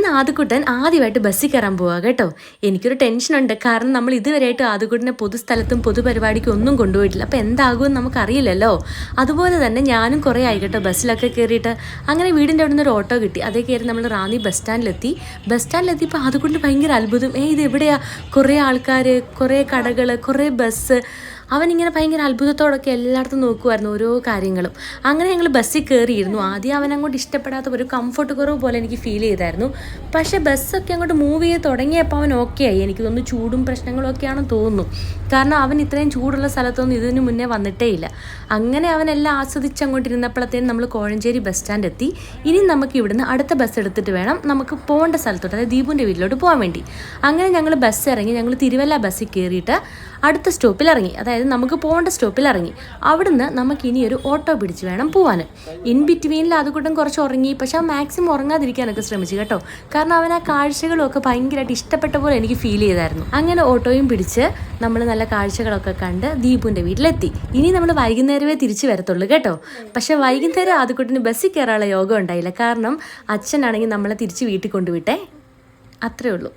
അങ്ങനെ ആദ്യക്കുട്ടൻ ആദ്യമായിട്ട് ബസ്സിൽ കയറാൻ പോവുക കേട്ടോ. എനിക്കൊരു ടെൻഷനുണ്ട്, കാരണം നമ്മൾ ഇതുവരെയായിട്ട് ആദ്യക്കുട്ടനെ പൊതുസ്ഥലത്തും പൊതുപരിപാടിക്കും ഒന്നും കൊണ്ടുപോയിട്ടില്ല. അപ്പോൾ എന്താകുമെന്ന് നമുക്കറിയില്ലല്ലോ. അതുപോലെ തന്നെ ഞാനും കുറേ ആയി കേട്ടോ ബസ്സിലൊക്കെ കയറിയിട്ട്. അങ്ങനെ വീടിൻ്റെ അവിടെ നിന്ന് ഒരു ഓട്ടോ കിട്ടി, അതേ കയറി നമ്മൾ റാന്നി ബസ് സ്റ്റാൻഡിലെത്തിയപ്പോൾ ആദ്യക്കുട്ടന് ഭയങ്കര അത്ഭുതം. ഇത് എവിടെയാണ്? കുറേ ആൾക്കാർ, കുറേ കടകൾ, കുറേ ബസ്. അവനിങ്ങനെ ഭയങ്കര അത്ഭുതത്തോടൊക്കെ എല്ലായിടത്തും നോക്കുമായിരുന്നു ഓരോ കാര്യങ്ങളും. അങ്ങനെ ഞങ്ങൾ ബസ്സിൽ കയറിയിരുന്നു. ആദ്യം അവൻ അങ്ങോട്ട് ഇഷ്ടപ്പെടാത്ത ഒരു കംഫർട്ട് കുറവ് പോലെ എനിക്ക് ഫീൽ ചെയ്തായിരുന്നു. പക്ഷേ ബസ്സൊക്കെ അങ്ങോട്ട് മൂവ് ചെയ്ത് തുടങ്ങിയപ്പോൾ അവൻ ഓക്കെ ആയി. എനിക്ക് തോന്നുന്നു ചൂടും പ്രശ്നങ്ങളും ഒക്കെയാണെന്ന് തോന്നുന്നു, കാരണം അവൻ ഇത്രയും ചൂടുള്ള സ്ഥലത്തൊന്നും ഇതിന് മുന്നേ വന്നിട്ടേ ഇല്ല. അങ്ങനെ അവനെല്ലാം ആസ്വദിച്ച് അങ്ങോട്ടിരുന്നപ്പോഴത്തേനും നമ്മൾ കോഴഞ്ചേരി ബസ് സ്റ്റാൻഡ് എത്തി. ഇനി നമുക്ക് ഇവിടുന്ന് അടുത്ത ബസ് എടുത്തിട്ട് വേണം നമുക്ക് പോകേണ്ട സ്ഥലത്തോട്ട്, അതായത് ദീപുവിൻ്റെ വീട്ടിലോട്ട് പോകാൻ വേണ്ടി. അങ്ങനെ ഞങ്ങൾ ബസ് ഇറങ്ങി. ഞങ്ങൾ തിരുവല്ല ബസ്സിൽ കയറിയിട്ട് അടുത്ത സ്റ്റോപ്പിൽ ഇറങ്ങി, അതായത് നമുക്ക് പോകേണ്ട സ്റ്റോപ്പിൽ ഇറങ്ങി. അവിടുന്ന് നമുക്ക് ഇനി ഒരു ഓട്ടോ പിടിച്ച് വേണം പോകാൻ. ഇൻ ബിറ്റ്വീനിൽ അതുകൂട്ടം കുറച്ച് ഉറങ്ങി, പക്ഷെ അവൻ മാക്സിമം ഉറങ്ങാതിരിക്കാനൊക്കെ ശ്രമിച്ചു കേട്ടോ, കാരണം അവൻ ആ കാഴ്ചകളും ഒക്കെ ഭയങ്കരമായിട്ട് ഇഷ്ടപ്പെട്ട പോലെ എനിക്ക് ഫീൽ ചെയ്തായിരുന്നു. അങ്ങനെ ഓട്ടോയും പിടിച്ച് നമ്മൾ നല്ല കാഴ്ചകളൊക്കെ കണ്ട് ദീപുവിൻ്റെ വീട്ടിലെത്തി. ഇനി നമ്മൾ വൈകുന്നേരമേ തിരിച്ചു വരത്തുള്ളൂ കേട്ടോ. പക്ഷെ വൈകുന്നേരം ആദ്യക്കുട്ടിന് ബസ്സിൽ കയറാനുള്ള യോഗം ഉണ്ടായില്ല, കാരണം അച്ഛനാണെങ്കിൽ നമ്മളെ തിരിച്ച് വീട്ടിൽ കൊണ്ടുവിട്ടേ. അത്രേ ഉള്ളൂ.